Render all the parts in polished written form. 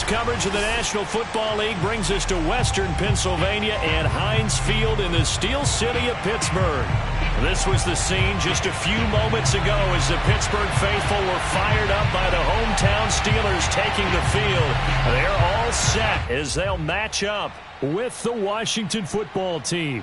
Tonight's coverage of the National Football League brings us to Western Pennsylvania and Heinz Field in the Steel City of Pittsburgh. This was the scene just a few moments ago as the Pittsburgh faithful were fired up by the hometown Steelers taking the field. They're all set as they'll match up with the Washington football team.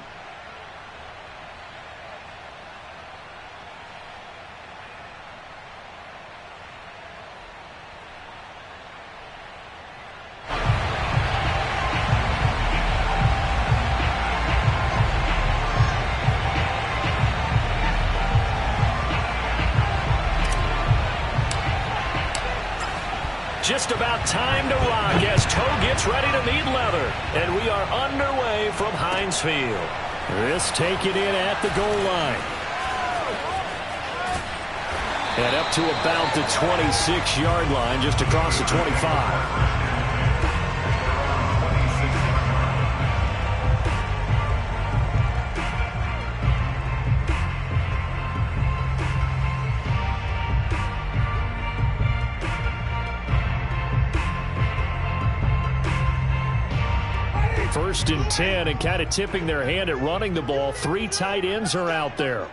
Just about time to rock as Toe gets ready to meet leather. And we are underway from Heinz Field. This taken in at the goal line. And up to about the 26-yard line, just across the 25. First and 10, and kind of tipping their hand at running the ball. 3 tight ends are out there.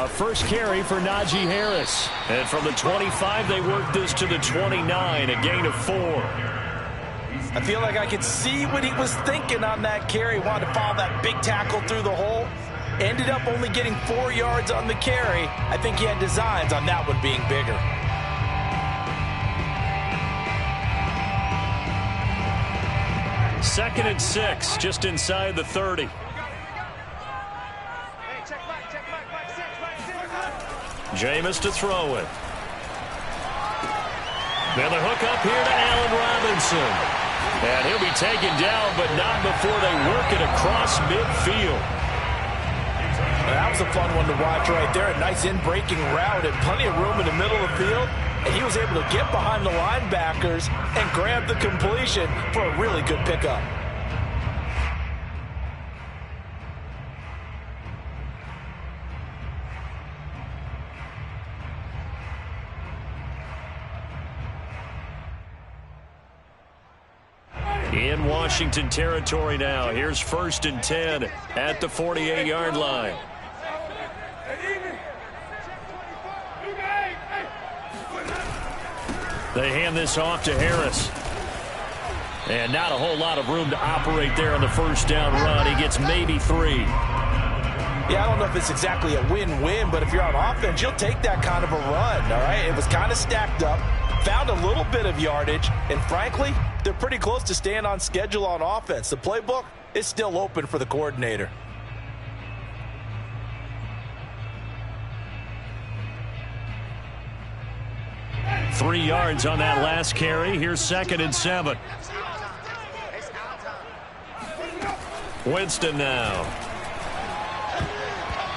First carry for Najee Harris. And from the 25, they work this to the 29, a gain of 4. I feel like I could see what he was thinking on that carry. Wanted to follow that big tackle through the hole. Ended up only getting 4 yards on the carry. I think he had designs on that one being bigger. Second and 6, just inside the 30. Jameis to throw it. Now the hook up here to Allen Robinson. And he'll be taken down, but not before they work it across midfield. That was a fun one to watch right there. A nice in-breaking route and plenty of room in the middle of the field. And he was able to get behind the linebackers and grab the completion for a really good pickup. In Washington territory now. Here's first and 10 at the 48-yard line. They hand this off to Harris. And not a whole lot of room to operate there on the first down run. He gets maybe 3. Yeah, I don't know if it's exactly a win-win, but if you're on offense, you'll take that kind of a run, all right? It was kind of stacked up, found a little bit of yardage, and frankly, they're pretty close to staying on schedule on offense. The playbook is still open for the coordinator. Three yards on that last carry. Here's second and 7. Winston now.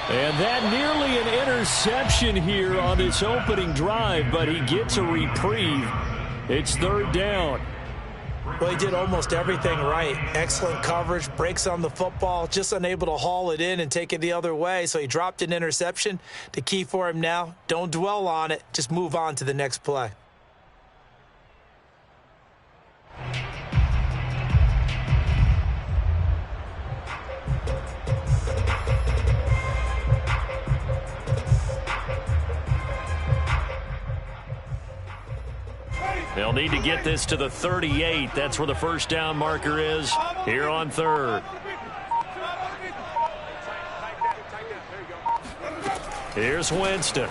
And that nearly an interception here on this opening drive, but he gets a reprieve. It's third down. Well, he did almost everything right. Excellent coverage, breaks on the football, just unable to haul it in and take it the other way. So he dropped an interception. The key for him now, don't dwell on it. Just move on to the next play. They'll need to get this to the 38. That's where the first down marker is here on third. Here's Winston.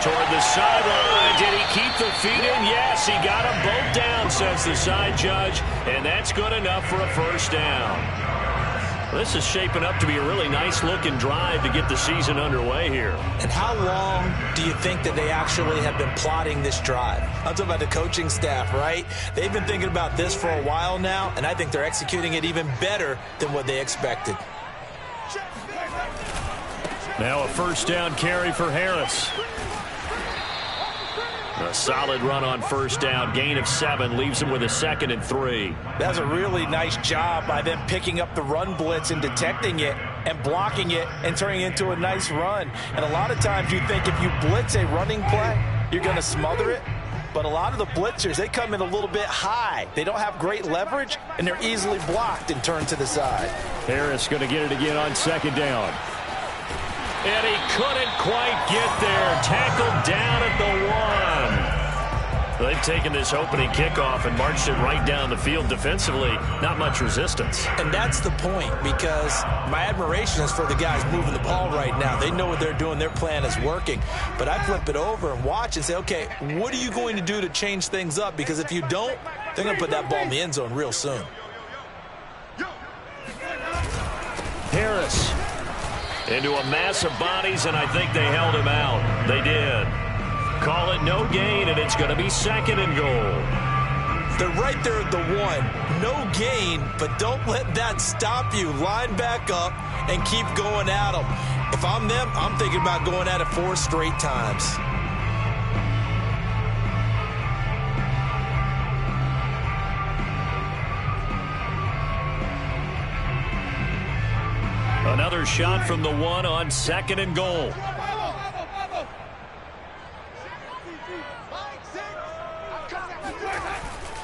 Toward the sideline. Did he keep the feet in? Yes, he got them both down, says the side judge. And that's good enough for a first down. This is shaping up to be a really nice-looking drive to get the season underway here. And how long do you think that they actually have been plotting this drive? I'm talking about the coaching staff, right? They've been thinking about this for a while now, and I think they're executing it even better than what they expected. Now a first down carry for Harris. A solid run on first down. Gain of 7 leaves him with a second and 3. That's a really nice job by them picking up the run blitz and detecting it. and blocking it and turning it into a nice run. And a lot of times you think if you blitz a running play, you're going to smother it. But a lot of the blitzers, they come in a little bit high. They don't have great leverage, and they're easily blocked and turned to the side. Harris going to get it again on second down. And he couldn't quite get there. Tackled down at the 1. They've taken this opening kickoff and marched it right down the field defensively. Not much resistance. And that's the point, because my admiration is for the guys moving the ball right now. They know what they're doing. Their plan is working. But I flip it over and watch and say, okay, what are you going to do to change things up? Because if you don't, they're going to put that ball in the end zone real soon. Harris into a mass of bodies, and I think they held him out. They did. Call it no gain, and it's going to be second and goal. They're right there at the 1. No gain, but don't let that stop you. Line back up and keep going at them. If I'm them, I'm thinking about going at it 4 straight times. Another shot from the 1 on second and goal.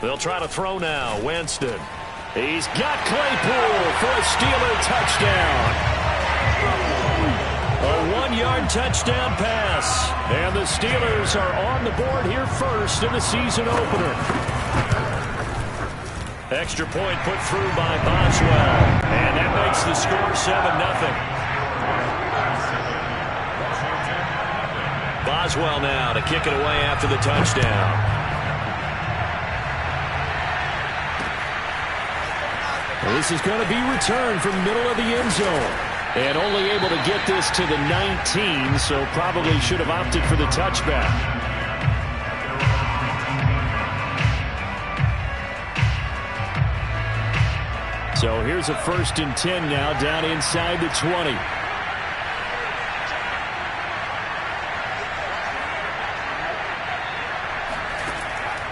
They'll try to throw now. Winston. He's got Claypool for a Steeler touchdown. A 1-yard touchdown pass. And the Steelers are on the board here first in the season opener. Extra point put through by Boswell. And that makes the score 7-0. Boswell now to kick it away after the touchdown. This is going to be returned from the middle of the end zone. And only able to get this to the 19, so probably should have opted for the touchback. So here's a 1st and 10 now down inside the 20.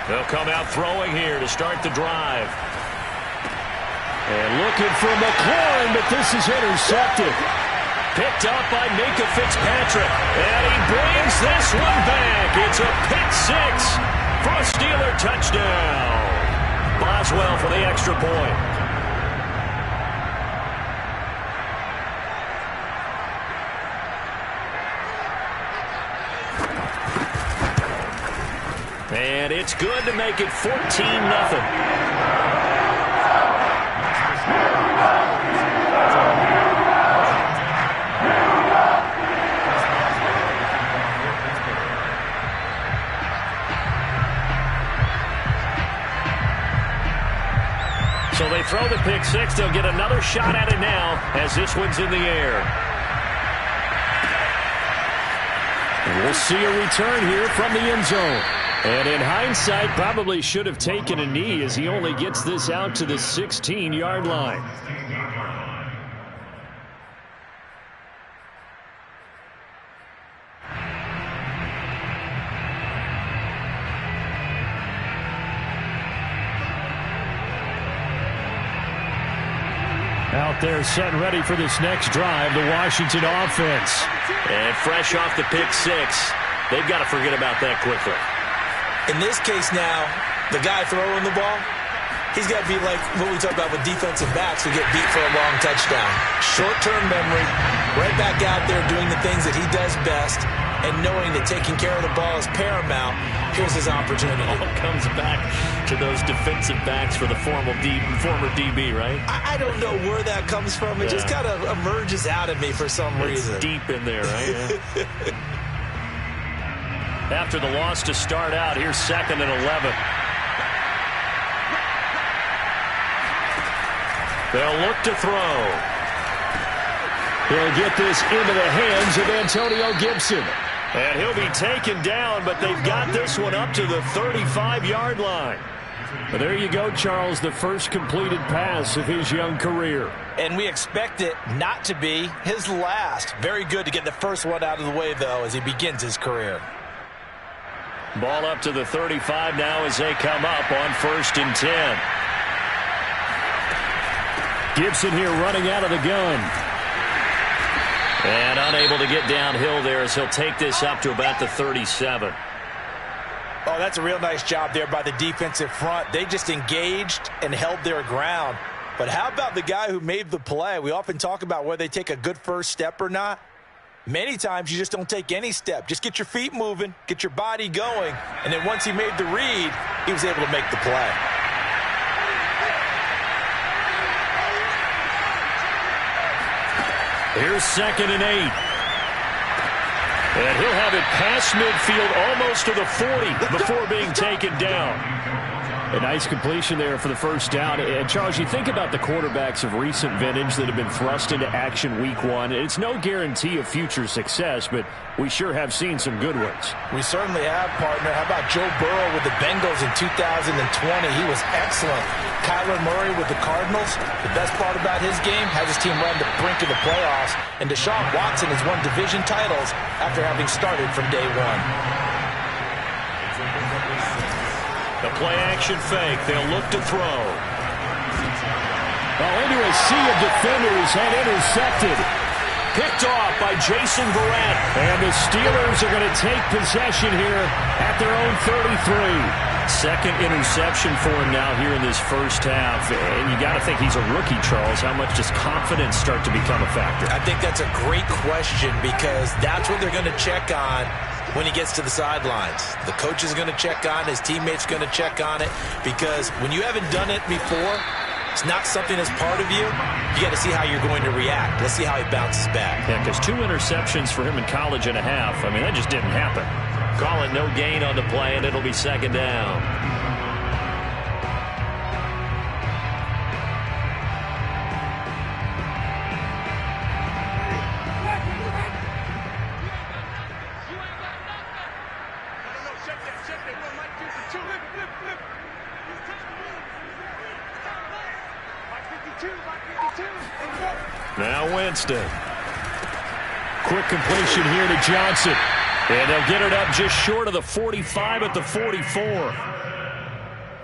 They'll come out throwing here to start the drive. And looking for McLaurin, but this is intercepted. Picked up by Minka Fitzpatrick. And he brings this one back. It's a pick 6 for a Steeler touchdown. Boswell for the extra point. And it's good to make it 14-0. So they throw the pick 6. They'll get another shot at it now as this one's in the air. And we'll see a return here from the end zone. And in hindsight, probably should have taken a knee as he only gets this out to the 16-yard line. Out there set and ready for this next drive, the Washington offense. And fresh off the pick 6, they've got to forget about that quickly. In this case now, the guy throwing the ball, he's got to be like what we talk about with defensive backs who get beat for a long touchdown. Short-term memory, right back out there doing the things that he does best, and knowing that taking care of the ball is paramount. Here's his opportunity. All comes back to those defensive backs for the former DB, right? I don't know where that comes from. It just kind of emerges out of me for some reason. It's deep in there, right? Yeah. After the loss to start out, here's 2nd and 11. They'll look to throw. He'll get this into the hands of Antonio Gibson. And he'll be taken down, but they've got this one up to the 35-yard line. But there you go, Charles, the first completed pass of his young career. And we expect it not to be his last. Very good to get the first one out of the way, though, as he begins his career. Ball up to the 35 now as they come up on 1st and 10. Gibson here running out of the gun. And unable to get downhill there as he'll take this up to about the 37. Oh, that's a real nice job there by the defensive front. They just engaged and held their ground. But how about the guy who made the play? We often talk about whether they take a good first step or not. Many times you just don't take any step. Just get your feet moving, get your body going, and then once he made the read, he was able to make the play. Here's 2nd and 8. And he'll have it past midfield almost to the 40 before being taken down. A nice completion there for the first down. And, Charles, you think about the quarterbacks of recent vintage that have been thrust into action week 1. It's no guarantee of future success, but we sure have seen some good ones. We certainly have, partner. How about Joe Burrow with the Bengals in 2020? He was excellent. Kyler Murray with the Cardinals. The best part about his game, has his team right on the brink of the playoffs. And Deshaun Watson has won division titles after having started from day 1. The play-action fake. They'll look to throw. Well, into a sea of defenders and intercepted. Picked off by Jason Verrett. And the Steelers are going to take possession here at their own 33. Second interception for him now here in this first half. And you got to think he's a rookie, Charles. How much does confidence start to become a factor? I think that's a great question because that's what they're going to check on when he gets to the sidelines. The coach is going to check on, his teammates going to check on it, because when you haven't done it before, it's not something that's part of you. You got to see how you're going to react. Let's see how he bounces back. Yeah, because 2 interceptions for him in college and a half. I mean, that just didn't happen. Call it no gain on the play, and it'll be 2nd down. Now Winston. Quick completion here to Johnson. And they'll get it up just short of the 45 at the 44.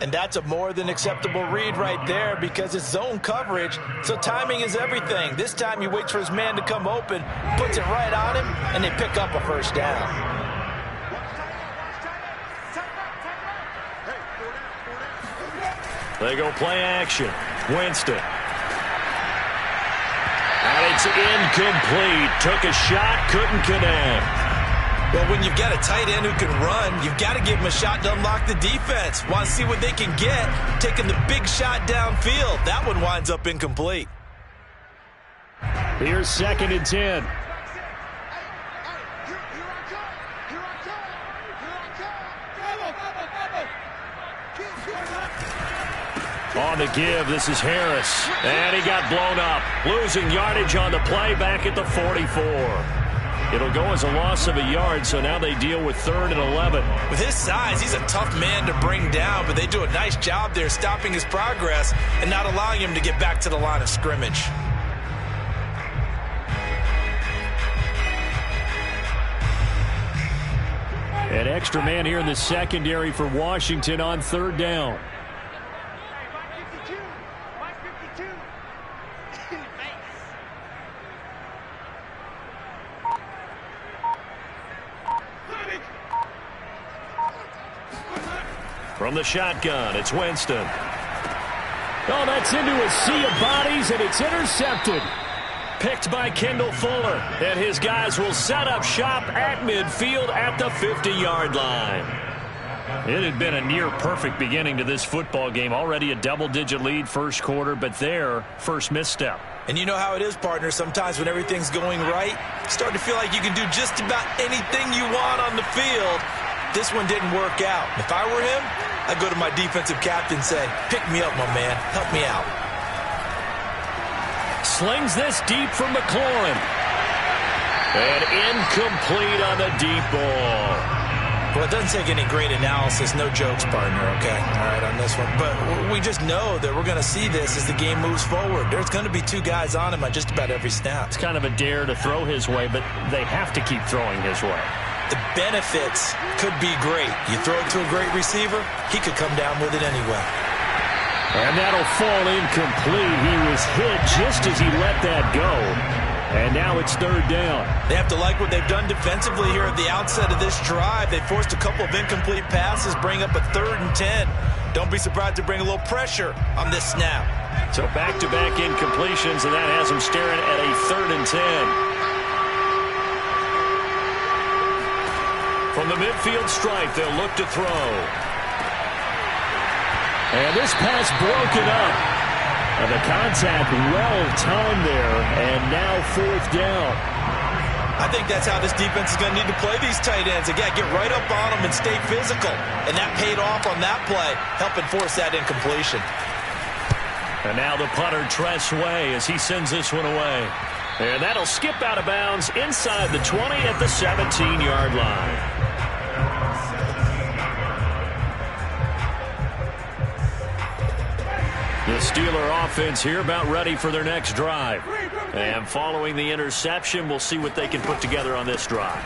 And that's a more than acceptable read right there because it's zone coverage, so timing is everything. This time he waits for his man to come open, puts it right on him, and they pick up a first down. They go play action. Winston. And it's incomplete. Took a shot, couldn't connect. Well, when you've got a tight end who can run, you've got to give him a shot to unlock the defense. Want to see what they can get, taking the big shot downfield. That one winds up incomplete. Here's 2nd and 10. On the give, this is Harris. And he got blown up. Losing yardage on the play back at the 44. It'll go as a loss of a yard, so now they deal with 3rd and 11. With his size, he's a tough man to bring down, but they do a nice job there stopping his progress and not allowing him to get back to the line of scrimmage. An extra man here in the secondary for Washington on 3rd down. From the shotgun, it's Winston. Oh, that's into a sea of bodies, and it's intercepted. Picked by Kendall Fuller. And his guys will set up shop at midfield at the 50-yard line. It had been a near-perfect beginning to this football game. Already a double-digit lead first quarter, but their first misstep. And you know how it is, partner. Sometimes when everything's going right, you start to feel like you can do just about anything you want on the field. This one didn't work out. If I were him, I'd go to my defensive captain and say, pick me up, my man. Help me out. Slings this deep from McLaurin. And incomplete on the deep ball. Well, it doesn't take any great analysis. No jokes, partner, okay? All right, on this one. But we just know that we're going to see this as the game moves forward. There's going to be 2 guys on him on just about every snap. It's kind of a dare to throw his way, but they have to keep throwing his way. The benefits could be great. You throw it to a great receiver, he could come down with it anyway. And that'll fall incomplete. He was hit just as he let that go. And now it's third down. They have to like what they've done defensively here at the outset of this drive. They forced a couple of incomplete passes, bring up a 3rd and 10. Don't be surprised to bring a little pressure on this snap. So back-to-back incompletions, and that has them staring at a 3rd and 10. From the midfield stripe, they'll look to throw. And this pass broken up. And the contact well-timed there, and now 4th down. I think that's how this defense is going to need to play these tight ends. Again, get right up on them and stay physical. And that paid off on that play, helping force that incompletion. And now the punter, Tress Way, as he sends this one away. And that'll skip out of bounds inside the 20 at the 17-yard line. The Steeler offense here about ready for their next drive. And following the interception, we'll see what they can put together on this drive.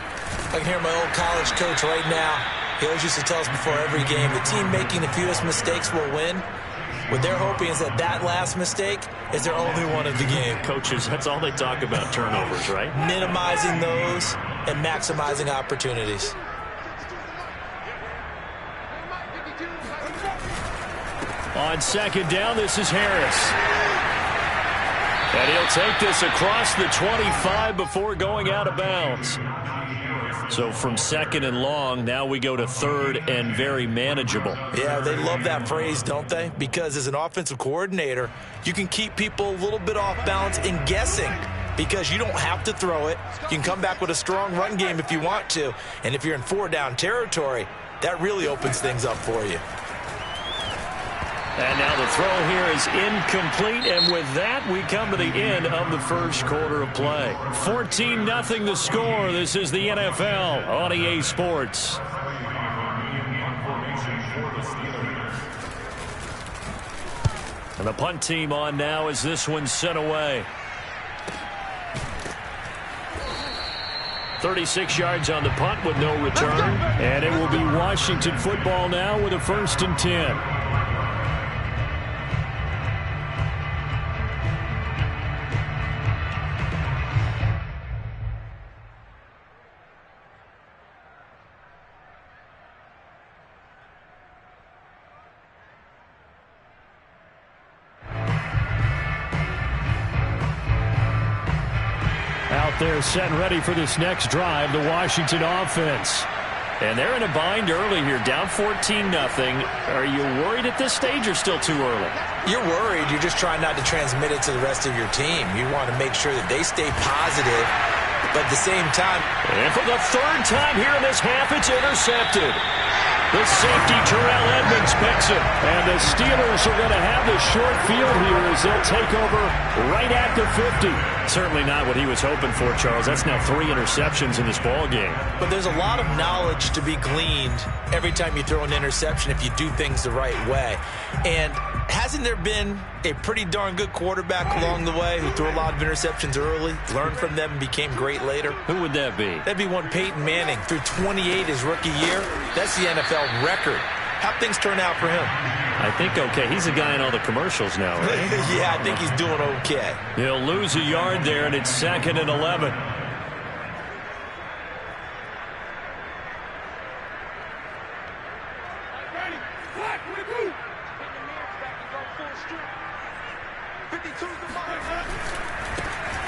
I can hear my old college coach right now. He always used to tell us before every game, the team making the fewest mistakes will win. What they're hoping is that that last mistake is their only one of the game. Coaches, that's all they talk about, turnovers, right? Minimizing those and maximizing opportunities. On second down, this is Harris. And he'll take this across the 25 before going out of bounds. So from 2nd and long, now we go to 3rd and very manageable. Yeah, they love that phrase, don't they? Because as an offensive coordinator, you can keep people a little bit off balance and guessing. Because you don't have to throw it. You can come back with a strong run game if you want to. And if you're in 4-down territory, that really opens things up for you. And now the throw here is incomplete, and with that, we come to the end of the first quarter of play. 14-0 the score. This is the NFL on EA Sports. And the punt team on now as this one's sent away. 36 yards on the punt with no return. And it will be Washington football now with a 1st and 10. They're set and ready for this next drive, the Washington offense. And they're in a bind early here, down 14-0. Are you worried at this stage or still too early? You're worried. You're just trying not to transmit it to the rest of your team. You want to make sure that they stay positive, but at the same time. And for the 3rd time here in this half, it's intercepted. The safety, Terrell Edmonds, picks it. And the Steelers are going to have the short field here as they'll take over right at the 50. Certainly not what he was hoping for, Charles. That's now 3 interceptions in this ball game. But there's a lot of knowledge to be gleaned every time you throw an interception if you do things the right way. And hasn't there been a pretty darn good quarterback along the way who threw a lot of interceptions early, learned from them, and became great later? Who would that be? That'd be one Peyton Manning. Threw 28 his rookie year. That's the NFL record. How'd things turn out for him? I think okay. He's a guy in all the commercials now, right? Yeah, I think he's doing okay. He'll lose a yard there, and it's 2nd and 11.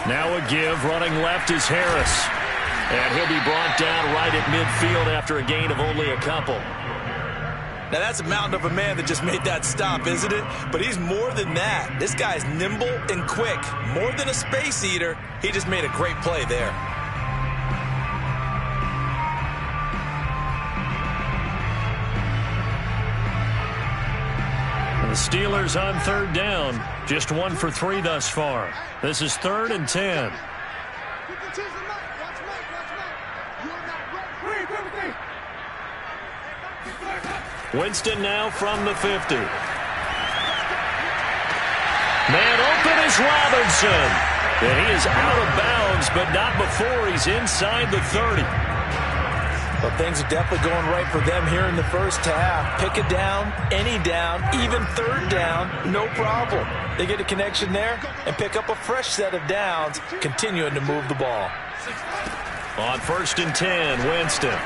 Now a give, running left is Harris. And he'll be brought down right at midfield after a gain of only a couple. Now, that's a mountain of a man that just made that stop, isn't it? But he's more than that. This guy's nimble and quick. More than a space eater. He just made a great play there. The Steelers on 3rd down. Just 1 for 3 thus far. This is 3rd and 10. Winston now from the 50. Man open is Robinson. And he is out of bounds, but not before he's inside the 30. Well, things are definitely going right for them here in the first half. Pick a down, any down, even third down, no problem. They get a connection there and pick up a fresh set of downs, continuing to move the ball. On 1st and 10, Winston.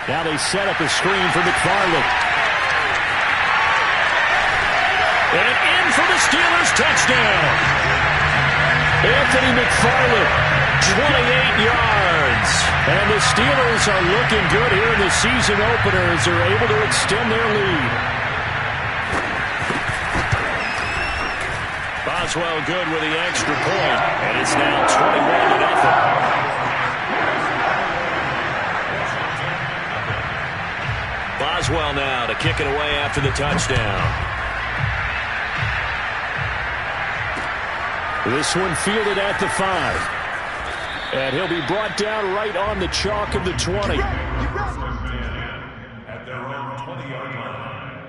Now they set up a screen for McFarland. And in for the Steelers touchdown. Anthony McFarland, 28 yards. and the Steelers are looking good here in the season opener as they're able to extend their lead. Boswell good with the extra point, and it's now 21-0. Boswell now to kick it away after the touchdown. This one fielded at the 5. And he'll be brought down right on the chalk of the 20. At their own 20-yard line.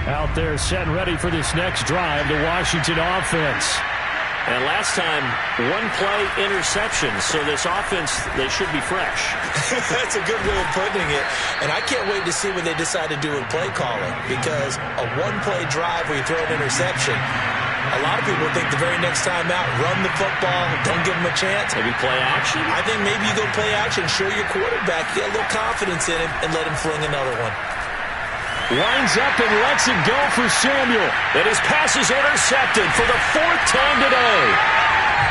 Out there set and ready for this next drive, the Washington offense. And last time, one play interception, so this offense, they should be fresh. That's a good way of putting it. And I can't wait to see what they decide to do in play calling, because a one-play drive where you throw an interception, a lot of people think the very next time out, run the football, don't give them a chance. Maybe play action? I think maybe you go play action, show your quarterback, get a little confidence in him, and let him fling another one. Winds up and lets it go for Samuel. And his pass is intercepted for the 4th time today.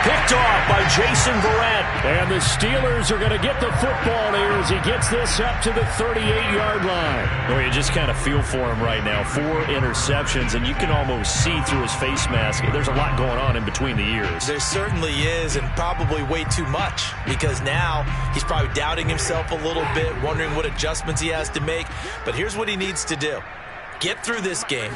Picked off by Jason Verrett. And the Steelers are going to get the football here as he gets this up to the 38-yard line. Well, you just kind of feel for him right now. 4 interceptions, and you can almost see through his face mask. There's a lot going on in between the ears. There certainly is, and probably way too much, because now he's probably doubting himself a little bit, wondering what adjustments he has to make. But here's what he needs to do. Get through this game,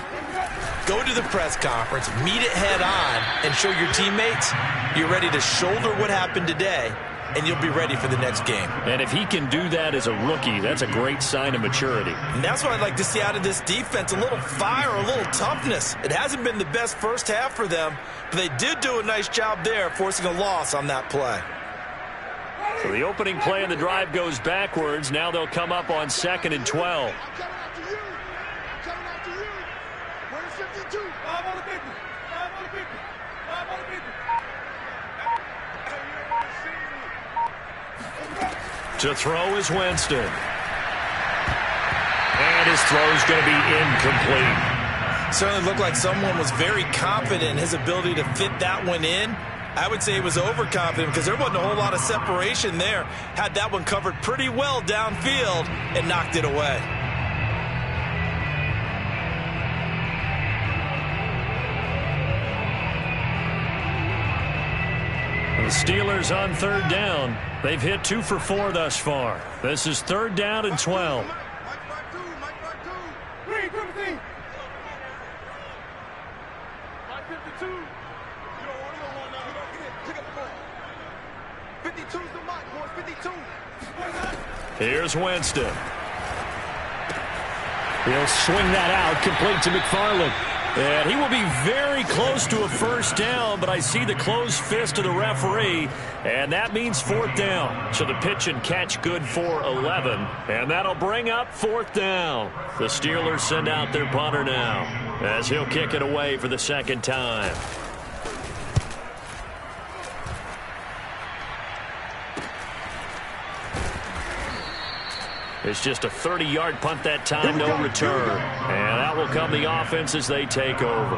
go to the press conference, meet it head on, and show your teammates you're ready to shoulder what happened today, and you'll be ready for the next game. And if he can do that as a rookie, that's a great sign of maturity. And that's what I'd like to see out of this defense, a little fire, a little toughness. It hasn't been the best first half for them, but they did do a nice job there, forcing a loss on that play. So the opening play of the drive goes backwards. Now they'll come up on 2nd and 12. To throw is Winston. And his throw is going to be incomplete. Certainly looked like someone was very confident in his ability to fit that one in. I would say he was overconfident because there wasn't a whole lot of separation there. Had that one covered pretty well downfield and knocked it away. The Steelers on 3rd down. They've hit 2 for 4 thus far. This is 3rd down and 12. Here's Winston. He'll swing that out, complete to McFarland. And he will be very close to a first down, but I see the closed fist of the referee, and that means 4th down. So the pitch and catch good for 11, and that'll bring up 4th down. The Steelers send out their punter now, as he'll kick it away for the 2nd time. It's just a 30-yard punt that time, no return. And that will come the offense as they take over.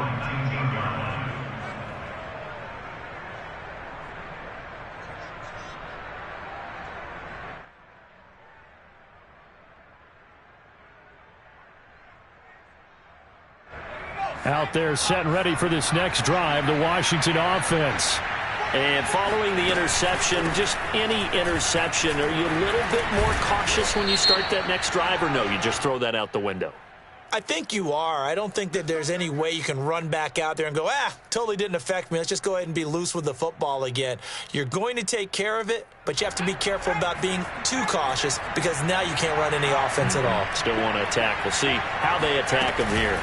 Out there set and ready for this next drive, the Washington offense. And following the interception, just any interception, are you a little bit more cautious when you start that next drive, or no, you just throw that out the window? I think you are. I don't think that there's any way you can run back out there and go, totally didn't affect me. Let's just go ahead and be loose with the football again. You're going to take care of it, but you have to be careful about being too cautious because now you can't run any offense at all. Still want to attack. We'll see how they attack him here.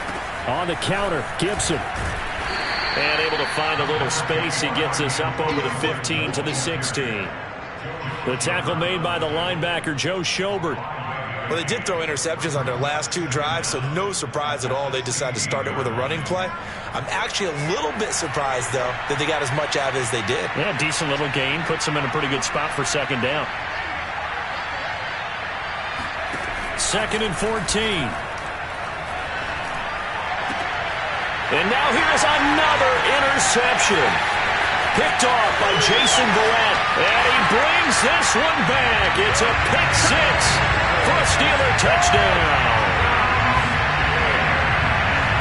On the counter, Gibson. And able to find a little space. He gets us up over the 15 to the 16. The tackle made by the linebacker, Joe Schobert. Well, they did throw interceptions on their last 2 drives, so no surprise at all they decided to start it with a running play. I'm actually a little bit surprised, though, that they got as much out of it as they did. Yeah, decent little gain. Puts them in a pretty good spot for second down. 2nd and 14. And now here's another interception. Picked off by Jason Verrett. And he brings this one back. It's a pick 6 for a Steeler touchdown.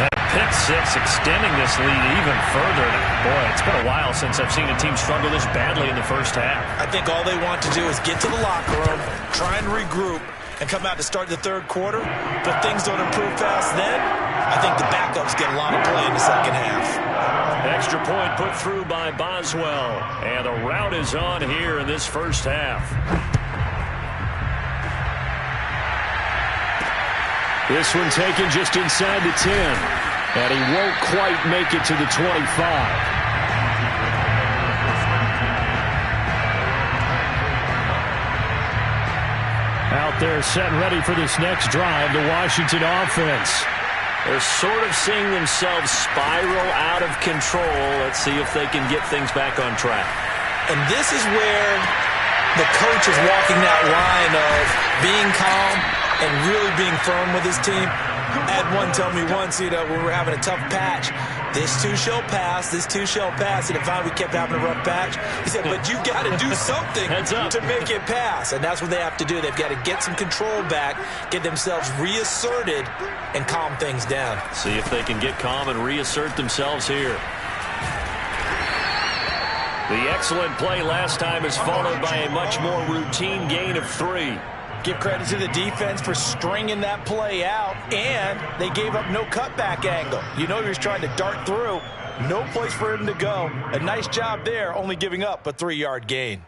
That pick 6 extending this lead even further. Boy, it's been a while since I've seen a team struggle this badly in the first half. I think all they want to do is get to the locker room, try and regroup, and come out to start the third quarter. But things don't improve fast then. I think the backups get a lot of play in the second half. Extra point put through by Boswell. And the route is on here in this first half. This one taken just inside the 10. And he won't quite make it to the 25. Out there set and ready for this next drive, the Washington offense. They're sort of seeing themselves spiral out of control. Let's see if they can get things back on track. And this is where the coach is walking that line of being calm and really being firm with his team. I had one tell me once, when we were having a tough patch, this too shall pass, this too shall pass. And finally we kept having a rough patch. He said, but you got to do something to make it pass. And that's what they have to do. They've got to get some control back, get themselves reasserted, and calm things down. See if they can get calm and reassert themselves here. The excellent play last time is followed by a much more routine gain of 3. Give credit to the defense for stringing that play out, and they gave up no cutback angle. He was trying to dart through. No place for him to go. A nice job there, only giving up a 3-yard gain.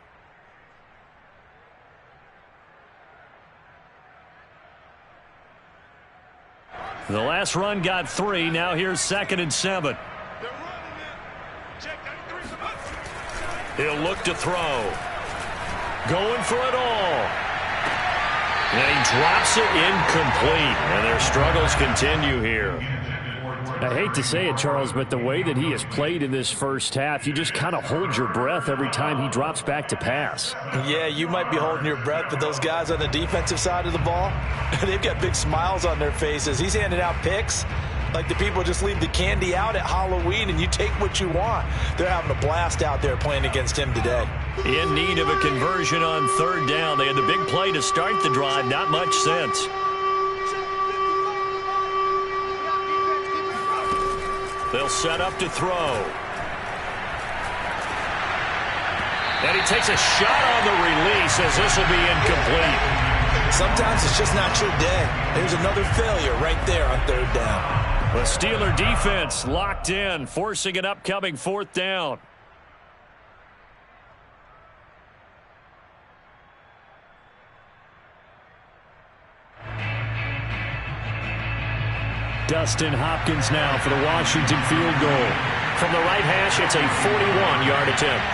The last run got 3. Now here's 2nd and 7. He'll look to throw. Going for it all. And he drops it incomplete. And their struggles continue here. I hate to say it, Charles, but the way that he has played in this first half, you just kind of hold your breath every time he drops back to pass. Yeah, you might be holding your breath, but those guys on the defensive side of the ball, they've got big smiles on their faces. He's handing out picks like the people just leave the candy out at Halloween and you take what you want. They're having a blast out there playing against him today. In need of a conversion on 3rd down. They had the big play to start the drive. Not much sense. They'll set up to throw. And he takes a shot on the release as this will be incomplete. Sometimes it's just not your day. There's another failure right there on 3rd down. The Steeler defense locked in, forcing an upcoming 4th down. Dustin Hopkins now for the Washington field goal. From the right hash, it's a 41-yard attempt.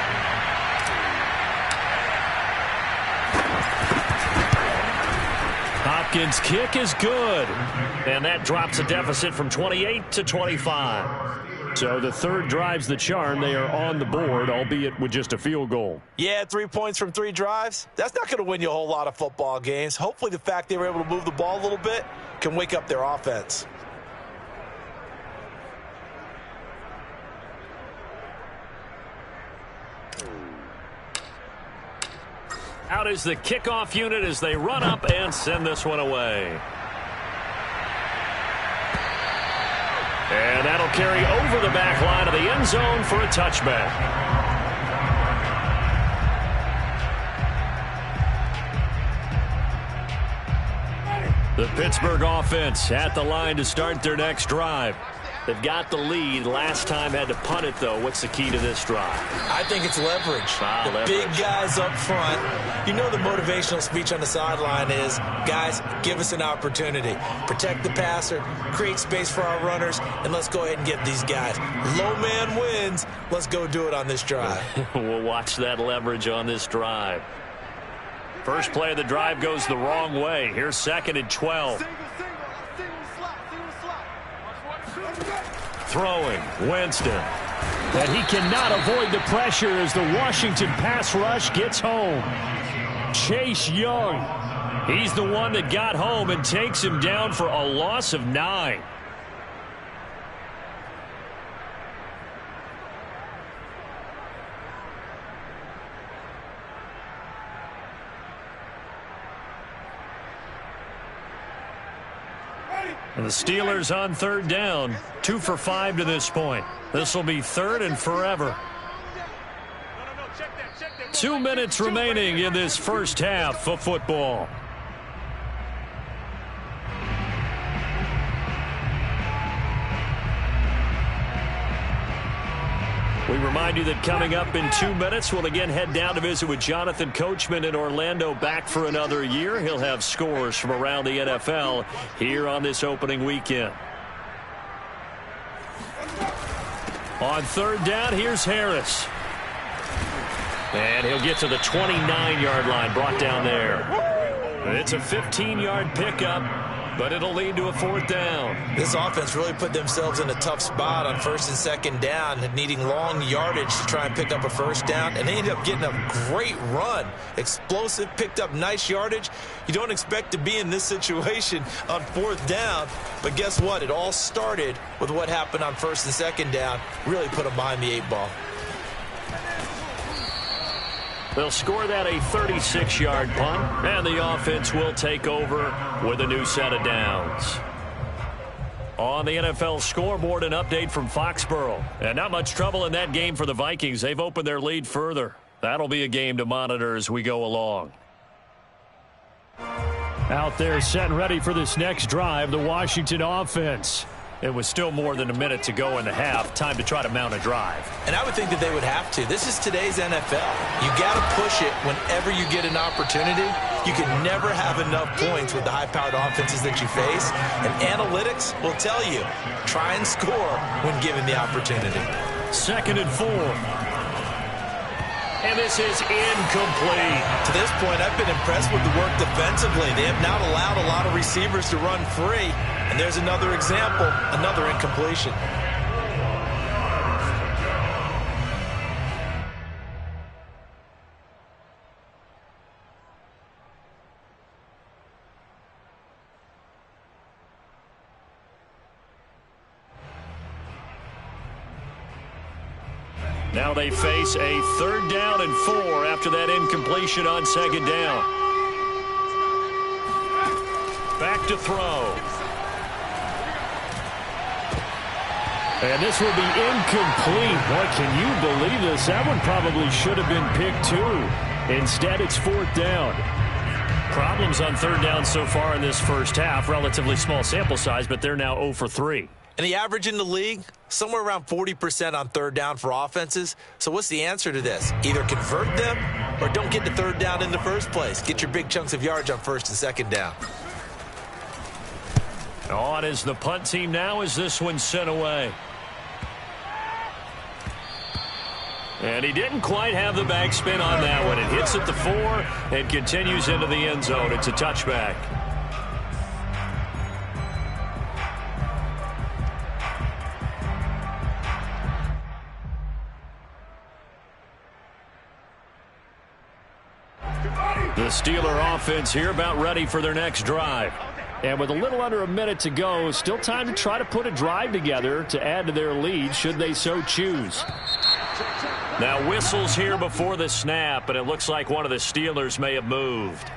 Hopkins' kick is good. And that drops a deficit from 28 to 25. So the 3rd drive's the charm. They are on the board, albeit with just a field goal. Yeah, 3 points from 3 drives. That's not going to win you a whole lot of football games. Hopefully the fact they were able to move the ball a little bit can wake up their offense. Out is the kickoff unit as they run up and send this one away. And that'll carry over the back line of the end zone for a touchback. The Pittsburgh offense at the line to start their next drive. They've got the lead. Last time had to punt it, though. What's the key to this drive? I think it's leverage. Leverage. Big guys up front. You know the motivational speech on the sideline is, guys, give us an opportunity. Protect the passer, create space for our runners, and let's go ahead and get these guys. Low man wins. Let's go do it on this drive. We'll watch that leverage on this drive. First play of the drive goes the wrong way. Here's 2nd and 12. Throwing, Winston. And he cannot avoid the pressure as the Washington pass rush gets home. Chase Young. He's the one that got home and takes him down for a loss of 9. And the Steelers on 3rd down, 2 for 5 to this point. This will be 3rd and forever. 2 minutes remaining in this first half of football. We remind you that coming up in 2 minutes, we'll again head down to visit with Jonathan Coachman in Orlando, back for another year. He'll have scores from around the NFL here on this opening weekend. On 3rd down, here's Harris. And he'll get to the 29-yard line, brought down there. It's a 15-yard pickup, but it'll lead to a 4th down. This offense really put themselves in a tough spot on 1st and 2nd down, needing long yardage to try and pick up a 1st down, and they ended up getting a great run. Explosive, picked up nice yardage. You don't expect to be in this situation on 4th down, but guess what? It all started with what happened on 1st and 2nd down. Really put them behind the 8 ball. They'll score that a 36-yard punt, and the offense will take over with a new set of downs. On the NFL scoreboard, an update from Foxborough. And not much trouble in that game for the Vikings. They've opened their lead further. That'll be a game to monitor as we go along. Out there set and ready for this next drive, the Washington offense. It was still more than a minute to go in the half. Time to try to mount a drive. And I would think that they would have to. This is today's NFL. You got to push it whenever you get an opportunity. You can never have enough points with the high-powered offenses that you face. And analytics will tell you, try and score when given the opportunity. 2nd and 4. And this is incomplete. To this point, I've been impressed with the work defensively. They have not allowed a lot of receivers to run free. And there's another example, another incompletion. Now they face a 3rd down and 4 after that incompletion on 2nd down. Back to throw. And this will be incomplete. Boy, can you believe this? That one probably should have been picked too. Instead, it's 4th down. Problems on 3rd down so far in this first half. Relatively small sample size, but they're now 0 for 3. And the average in the league, somewhere around 40% on 3rd down for offenses. So what's the answer to this? Either convert them or don't get to 3rd down in the first place. Get your big chunks of yards on 1st and 2nd down. On is the punt team now as this one's sent away. And he didn't quite have the backspin on that one. It hits at the 4 and continues into the end zone. It's a touchback. The Steeler offense here about ready for their next drive. And with a little under a minute to go, still time to try to put a drive together to add to their lead should they so choose. Now whistles here before the snap, and it looks like one of the Steelers may have moved.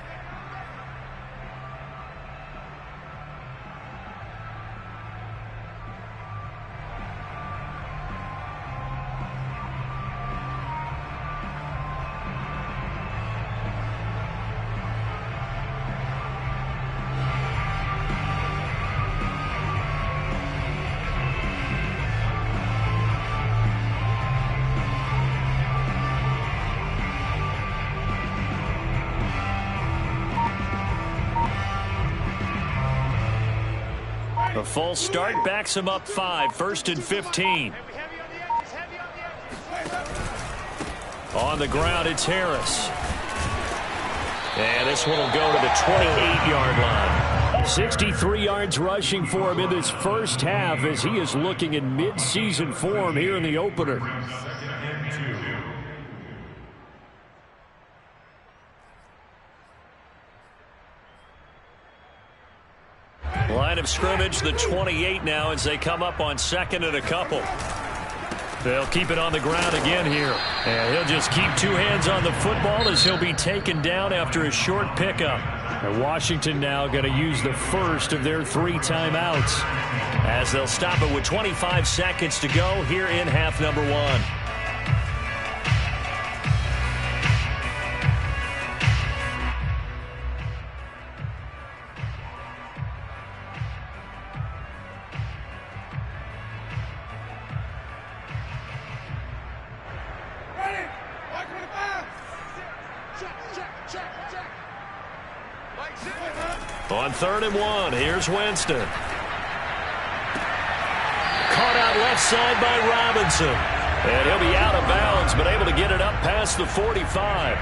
A full start backs him up 5, 1st and 15. On the ground, it's Harris. And this one will go to the 28-yard line. 63 yards rushing for him in this first half as he is looking in mid-season form here in the opener. Line of scrimmage, the 28 now as they come up on 2nd and a couple. They'll keep it on the ground again here. And he'll just keep 2 hands on the football as he'll be taken down after a short pickup. And Washington now going to use the first of their 3 timeouts as they'll stop it with 25 seconds to go here in half number 1. On 3rd and 1, here's Winston. Caught out left side by Robinson. And he'll be out of bounds, but able to get it up past the 45.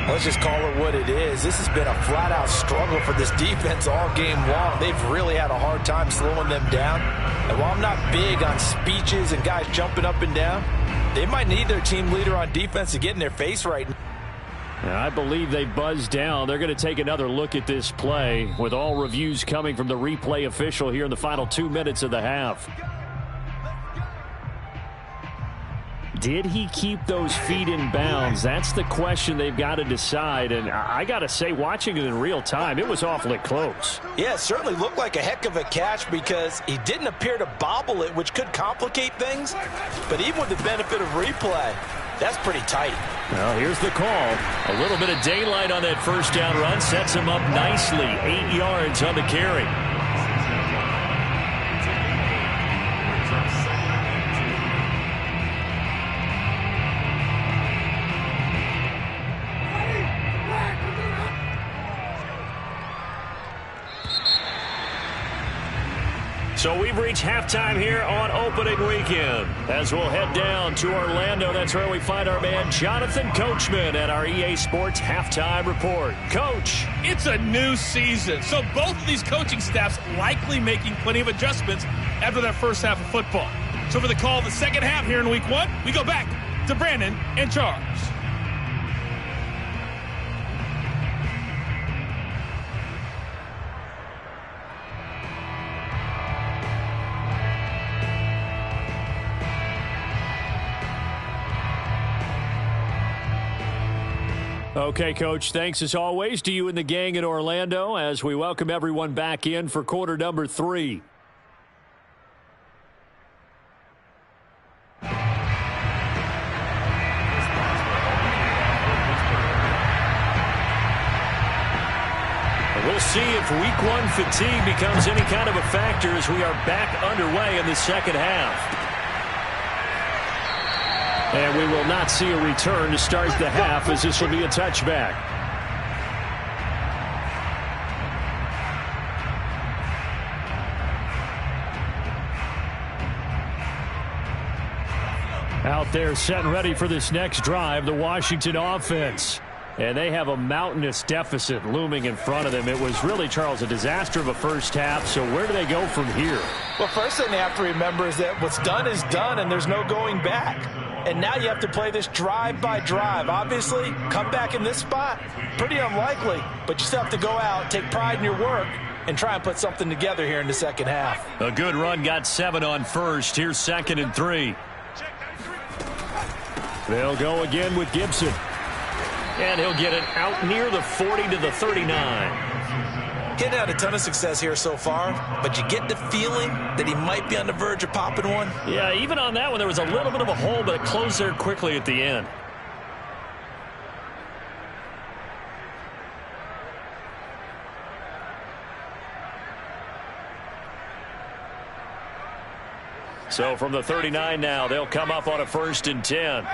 Let's just call it what it is. This has been a flat-out struggle for this defense all game long. They've really had a hard time slowing them down. And while I'm not big on speeches and guys jumping up and down, they might need their team leader on defense to get in their face right now. I believe they buzzed down. They're going to take another look at this play with all reviews coming from the replay official here in the final 2 minutes of the half. Did he keep those feet in bounds? That's the question they've got to decide. And I got to say, watching it in real time, it was awfully close. Yeah, it certainly looked like a heck of a catch because he didn't appear to bobble it, which could complicate things. But even with the benefit of replay, that's pretty tight. Well, here's the call. A little bit of daylight on that first down run sets him up nicely. 8 yards on the carry. So we've reached halftime here on opening weekend. As we'll head down to Orlando, that's where we find our man Jonathan Coachman at our EA Sports Halftime Report. Coach. It's a new season, so both of these coaching staffs likely making plenty of adjustments after that first half of football. So for the call of the second half here in week 1, we go back to Brandon and Charles. Okay, Coach, thanks as always to you and the gang in Orlando as we welcome everyone back in for quarter number 3. We'll see if week 1 fatigue becomes any kind of a factor as we are back underway in the second half. And we will not see a return to start the half as this will be a touchback. Out there set and ready for this next drive, the Washington offense. And they have a mountainous deficit looming in front of them. It was really, Charles, a disaster of a first half. So where do they go from here? Well, first thing they have to remember is that what's done is done and there's no going back. And now you have to play this drive by drive. Obviously, come back in this spot, pretty unlikely. But you still have to go out, take pride in your work, and try and put something together here in the second half. A good run, got 7 on first. Here's 2nd and 3. They'll go again with Gibson. And he'll get it out near the 40 to the 39. Getting had a ton of success here so far, but you get the feeling that he might be on the verge of popping one. Yeah, even on that one, there was a little bit of a hole, but it closed there quickly at the end. So from the 39 now, they'll come up on a 1st and 10.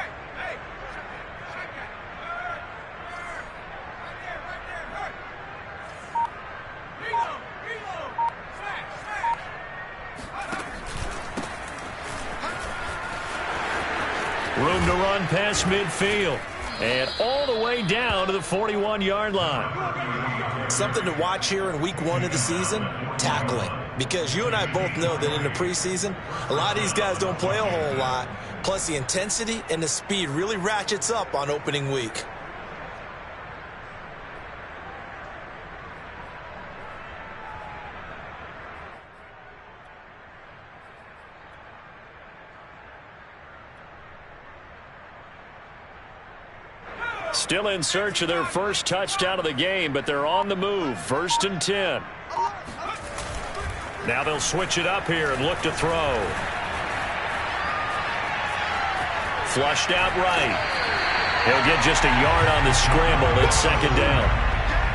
room to run past midfield. And all the way down to the 41-yard line. Something to watch here in week 1 of the season, tackling. Because you and I both know that in the preseason, a lot of these guys don't play a whole lot. Plus, the intensity and the speed really ratchets up on opening week. Still in search of their first touchdown of the game, but they're on the move. 1st and 10. Now they'll switch it up here and look to throw. Flushed out right. He'll get just a yard on the scramble. It's 2nd down.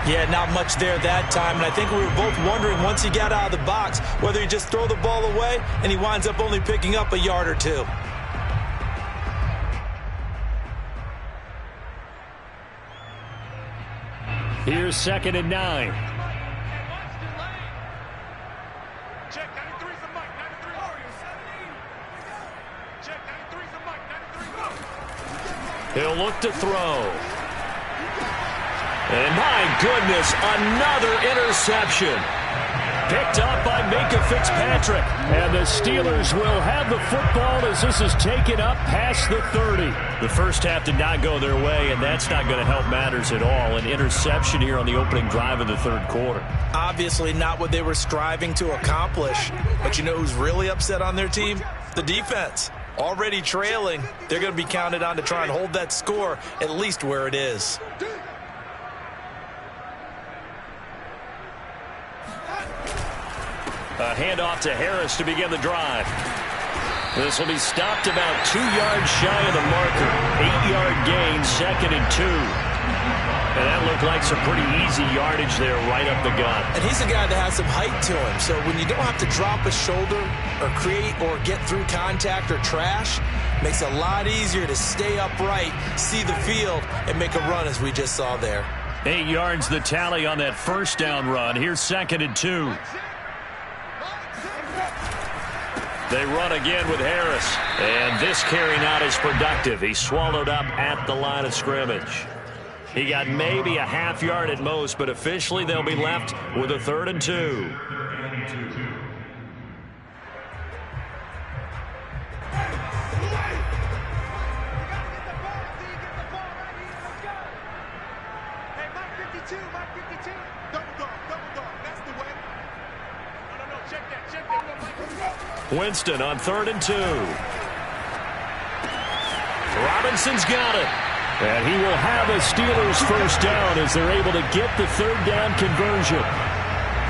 Yeah, not much there that time, and I think we were both wondering once he got out of the box whether he just throw the ball away and he winds up only picking up a yard or 2. Here's 2nd and 9. Check 93 for Mike. 93. Check 93 for Mike. 93. He'll look to throw. And my goodness, another interception. Picked up by Minka Fitzpatrick. And the Steelers will have the football as this is taken up past the 30. The first half did not go their way, and that's not going to help matters at all. An interception here on the opening drive of the 3rd quarter. Obviously not what they were striving to accomplish. But you know who's really upset on their team? The defense. Already trailing, they're going to be counted on to try and hold that score at least where it is. A handoff to Harris to begin the drive. This will be stopped about 2 yards shy of the marker. 8-yard gain, 2nd and 2. And that looked like some pretty easy yardage there right up the gut. And he's a guy that has some height to him. So when you don't have to drop a shoulder or create or get through contact or trash, makes it a lot easier to stay upright, see the field, and make a run as we just saw there. 8 yards the tally on that 1st down run. Here's 2nd and 2. They run again with Harris. And this carry not as productive. He swallowed up at the line of scrimmage. He got maybe a half yard at most, but officially they'll be left with a 3rd and 2. Winston on 3rd and 2. Robinson's got it. And he will have a Steelers first down as they're able to get the 3rd down conversion.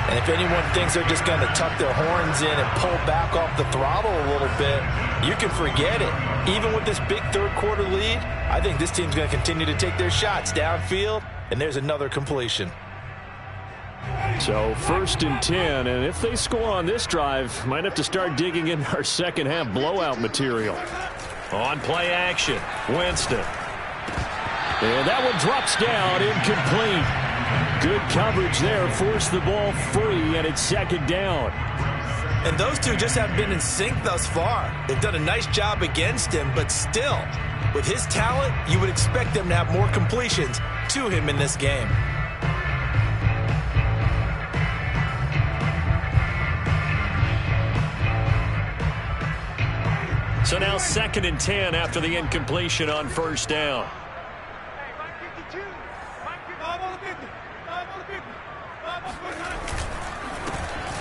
And if anyone thinks they're just going to tuck their horns in and pull back off the throttle a little bit, you can forget it. Even with this big 3rd quarter lead, I think this team's going to continue to take their shots downfield, and there's another completion. So 1st and 10, and if they score on this drive, might have to start digging in our second half blowout material. On play action, Winston. And that one drops down, incomplete. Good coverage there, forced the ball free, and it's 2nd down. And those two just haven't been in sync thus far. They've done a nice job against him, but still, with his talent, you would expect them to have more completions to him in this game. So now 2nd and 10 after the incompletion on 1st down.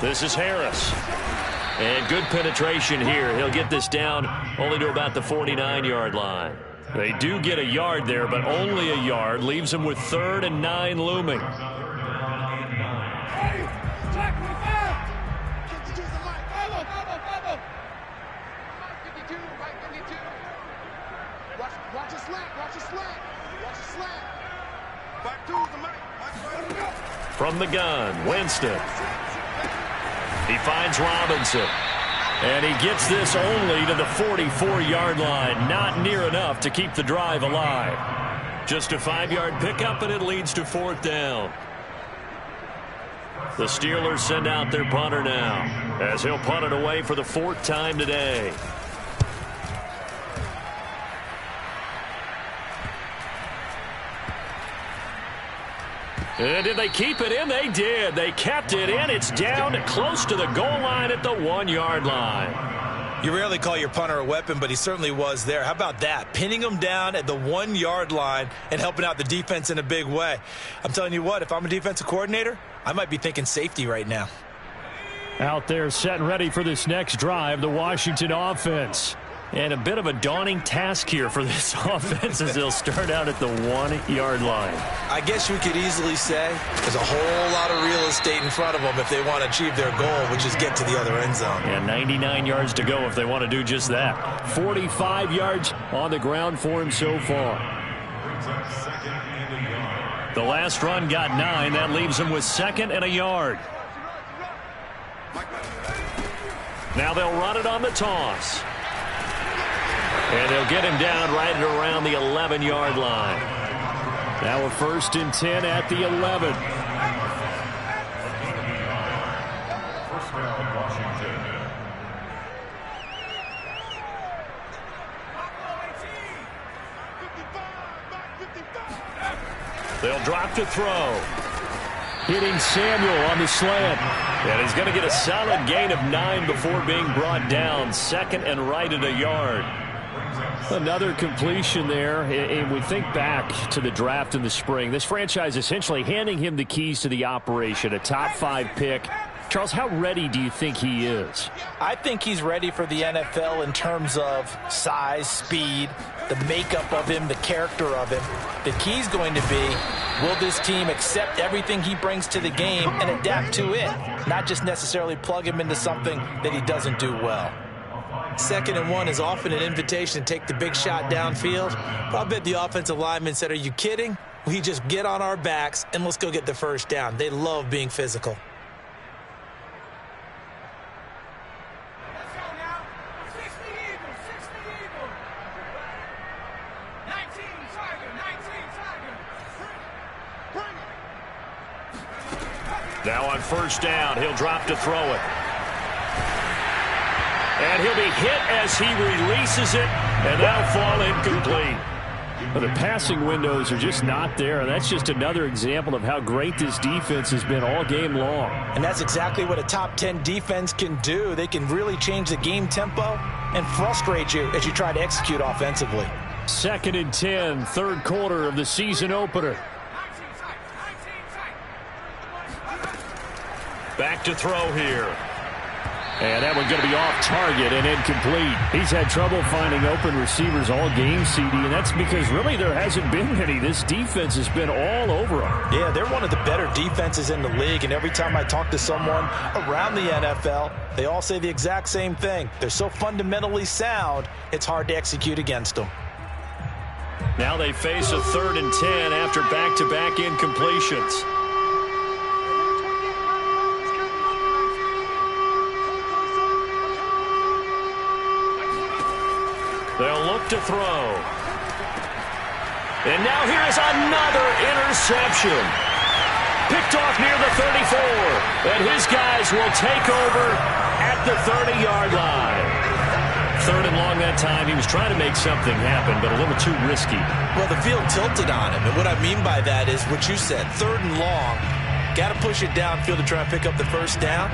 This is Harris. And good penetration here. He'll get this down only to about the 49-yard line. They do get a yard there, but only a yard. Leaves them with 3rd and 9 looming. From the gun, Winston. He finds Robinson. And he gets this only to the 44-yard line. Not near enough to keep the drive alive. Just a 5-yard pickup, and it leads to 4th down. The Steelers send out their punter now, as he'll punt it away for the 4th time today. And did they keep it in? They did. They kept it in. It's down close to the goal line at the 1-yard line. You rarely call your punter a weapon, but he certainly was there. How about that? Pinning him down at the 1-yard line and helping out the defense in a big way. I'm telling you what, if I'm a defensive coordinator, I might be thinking safety right now. Out there set and ready for this next drive, the Washington offense. And a bit of a daunting task here for this offense as they'll start out at the 1-yard line. I guess you could easily say there's a whole lot of real estate in front of them if they want to achieve their goal, which is get to the other end zone. And 99 yards to go if they want to do just that. 45 yards on the ground for him so far. The last run got 9. That leaves him with 2nd and a yard. Now they'll run it on the toss. And they'll get him down right around the 11-yard line. Now a 1st and 10 at the 11. They'll drop to throw. Hitting Samuel on the slant. And he's going to get a solid gain of 9 before being brought down. 2nd and right at a yard. Another completion there, and we think back to the draft in the spring. This franchise essentially handing him the keys to the operation, a top 5 pick. Charles, how ready do you think he is? I think he's ready for the NFL in terms of size, speed, the makeup of him, the character of him. The key's going to be, will this team accept everything he brings to the game and adapt to it, not just necessarily plug him into something that he doesn't do well. 2nd and 1 is often an invitation to take the big shot downfield. But I bet the offensive lineman said, are you kidding? We just get on our backs and let's go get the 1st down. They love being physical. Now on 1st down, he'll drop to throw it. And he'll be hit as he releases it, and that'll fall incomplete. But the passing windows are just not there, and that's just another example of how great this defense has been all game long. And that's exactly what a top 10 defense can do. They can really change the game tempo and frustrate you as you try to execute offensively. 2nd and 10, 3rd quarter of the season opener. Back to throw here. And that one's going to be off target and incomplete. He's had trouble finding open receivers all game, CD, and that's because really there hasn't been any. This defense has been all over them. Yeah, they're one of the better defenses in the league, and every time I talk to someone around the NFL, they all say the exact same thing. They're so fundamentally sound, it's hard to execute against them. Now they face a 3rd and 10 after back-to-back incompletions. They'll look to throw. And now here is another interception. Picked off near the 34. And his guys will take over at the 30-yard line. 3rd and long that time. He was trying to make something happen, but a little too risky. Well, the field tilted on him. And what I mean by that is what you said. 3rd and long. Got to push it downfield to try and pick up the 1st down.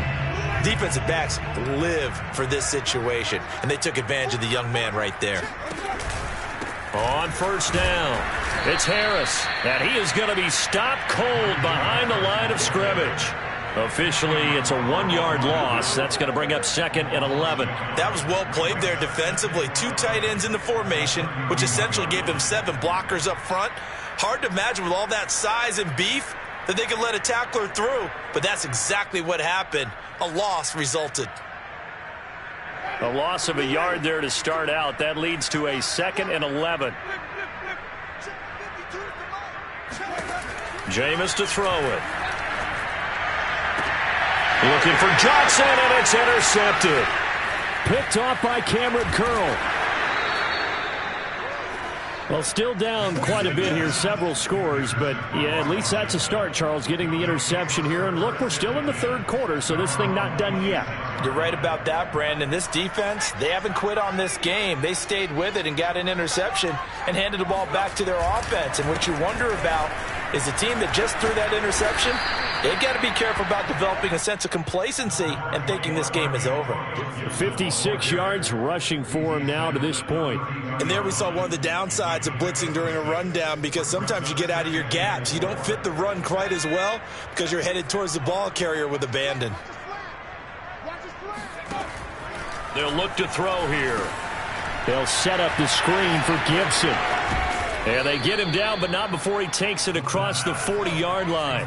Defensive backs live for this situation, and they took advantage of the young man right there. On 1st down, it's Harris, and he is going to be stopped cold behind the line of scrimmage. Officially, it's a 1-yard loss. That's going to bring up 2nd and 11. That was well played there defensively. 2 tight ends in the formation, which essentially gave them 7 blockers up front. Hard to imagine with all that size and beef that they could let a tackler through, but that's exactly what happened. A loss resulted. A loss of a yard there to start out. That leads to a 2nd and 11. Jameis to throw it. Looking for Johnson, and it's intercepted. Picked off by Cameron Curl. Well, still down quite a bit here, several scores, but yeah, at least that's a start, Charles, getting the interception here. And look, we're still in the 3rd quarter, so this thing not done yet. You're right about that, Brandon. This defense, they haven't quit on this game. They stayed with it and got an interception and handed the ball back to their offense. And what you wonder about is the team that just threw that interception. They've got to be careful about developing a sense of complacency and thinking this game is over. 56 yards rushing for him now to this point. And there we saw one of the downsides of blitzing during a rundown, because sometimes you get out of your gaps. You don't fit the run quite as well because you're headed towards the ball carrier with abandon. They'll look to throw here. They'll set up the screen for Gibson. And they get him down, but not before he takes it across the 40-yard line.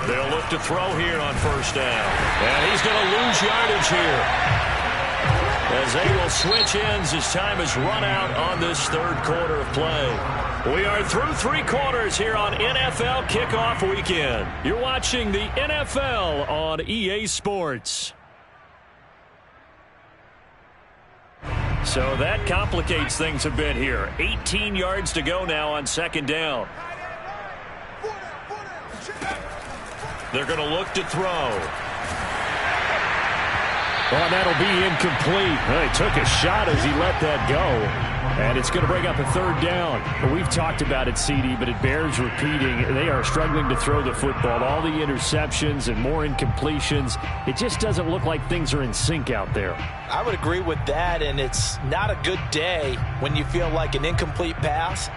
They'll look to throw here on first down. And he's going to lose yardage here, as they will switch ends as time has run out on this third quarter of play. We are through 3 quarters here on NFL Kickoff Weekend. You're watching the NFL on EA Sports. So that complicates things a bit here. 18 yards to go now on second down. They're going to look to throw. Oh, that'll be incomplete. Well, he took a shot as he let that go. And it's going to bring up a third down. We've talked about it, CD, but it bears repeating. They are struggling to throw the football. All the interceptions and more incompletions. It just doesn't look like things are in sync out there. I would agree with that, and it's not a good day when you feel like an incomplete pass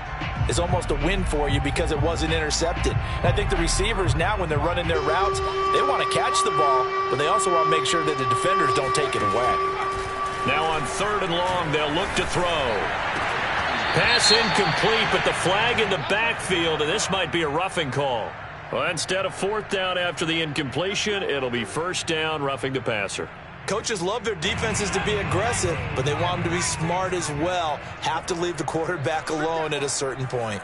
is almost a win for you because it wasn't intercepted. And I think the receivers now, when they're running their routes, they want to catch the ball, but they also want to make sure that the defenders don't take it away. Now on third and long, they'll look to throw. Pass incomplete, but the flag in the backfield, and this might be a roughing call. Well, instead of fourth down after the incompletion, it'll be first down, roughing the passer. Coaches love their defenses to be aggressive, but they want them to be smart as well. Have to leave the quarterback alone at a certain point.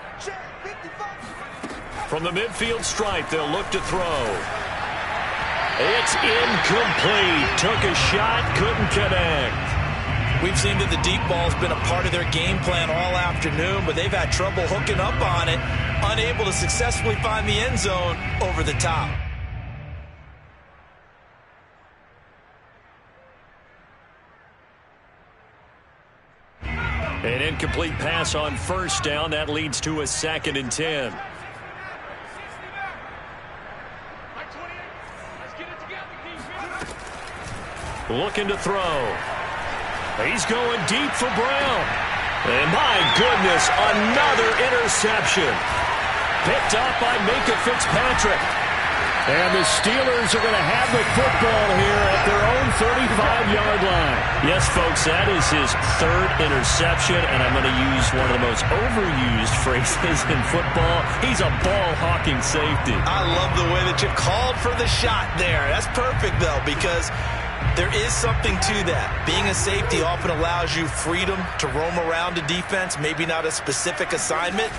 From the midfield stripe, they'll look to throw. It's incomplete. Took a shot, couldn't connect. We've seen that the deep ball's been a part of their game plan all afternoon, but they've had trouble hooking up on it, unable to successfully find the end zone over the top. An incomplete pass on first down. That leads to a 2nd and 10. Looking to throw. He's going deep for Brown. And my goodness, another interception. Picked up by Minka Fitzpatrick. And the Steelers are going to have the football here at their own 35-yard line. Yes, folks, that is his 3rd interception, and I'm going to use one of the most overused phrases in football. He's a ball-hawking safety. I love the way that you called for the shot there. That's perfect, though, because there is something to that. Being a safety often allows you freedom to roam around a defense, maybe not a specific assignment.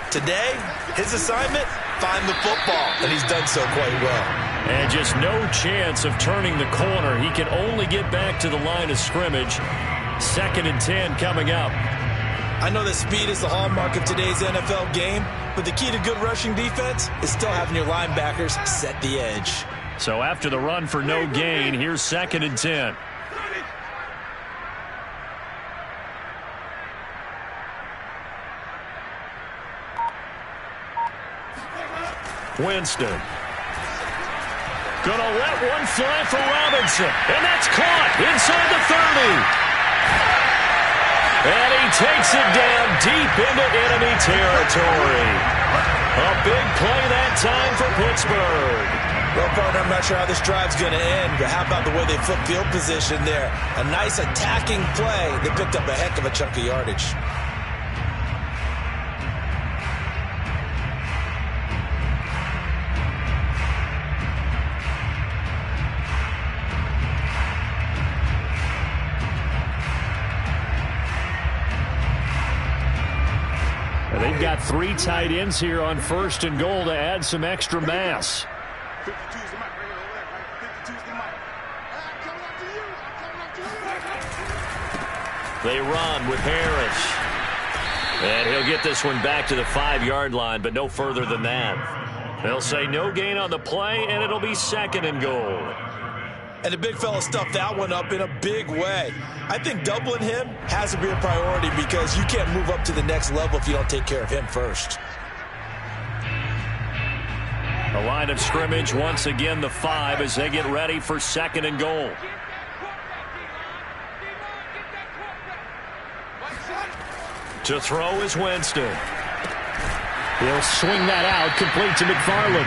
Today, his assignment, find the football, and he's done so quite well. And just no chance of turning the corner. He can only get back to the line of scrimmage. 2nd and 10 coming up. I know that speed is the hallmark of today's NFL game, but the key to good rushing defense is still having your linebackers set the edge. So after the run for no gain, here's 2nd and 10. Winston. Gonna let one fly for Robinson. And that's caught inside the 30. And he takes it down deep into enemy territory. A big play that time for Pittsburgh. Well, partner, I'm not sure how this drive's going to end, but how about the way they flip field position there? A nice attacking play. They picked up a heck of a chunk of yardage. They've got 3 tight ends here on 1st and goal to add some extra mass. They run with Harris. And he'll get this one back to the 5-yard line, but no further than that. They'll say no gain on the play, and it'll be 2nd and goal. And the big fella stuffed that one up in a big way. I think doubling him has to be a priority because you can't move up to the next level if you don't take care of him first. The line of scrimmage, once again, the 5 as they get ready for 2nd and goal. To throw is Winston. He'll swing that out, complete to McFarland.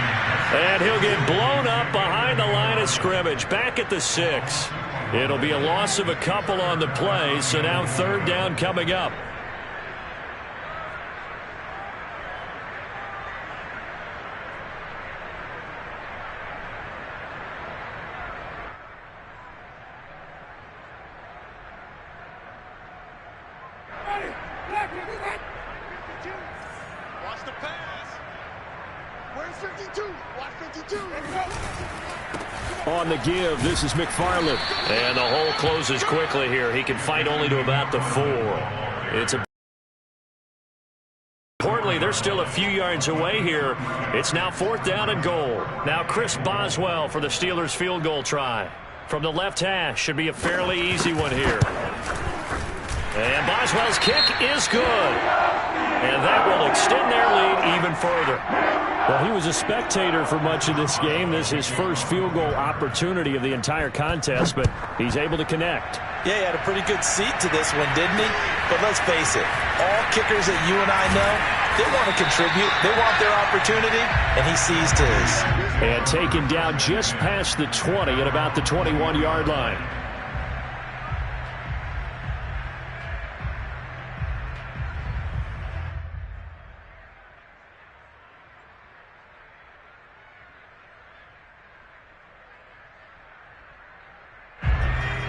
And he'll get blown up behind the line of scrimmage, back at the 6. It'll be a loss of a couple on the play, so now 3rd down coming up. Watch the pass. Where's 52? Watch 52. On the give, this is McFarland. And the hole closes quickly here. He can fight only to about the 4. Importantly, they're still a few yards away here. It's now 4th down and goal. Now Chris Boswell for the Steelers field goal try. From the left hash, should be a fairly easy one here. And Boswell's kick is good. And that will extend their lead even further. Well, he was a spectator for much of this game. This is his first field goal opportunity of the entire contest, but he's able to connect. Yeah, he had a pretty good seat to this one, didn't he? But let's face it, all kickers that you and I know, they want to contribute. They want their opportunity, and he seized his. And taken down just past the 20 at about the 21-yard line.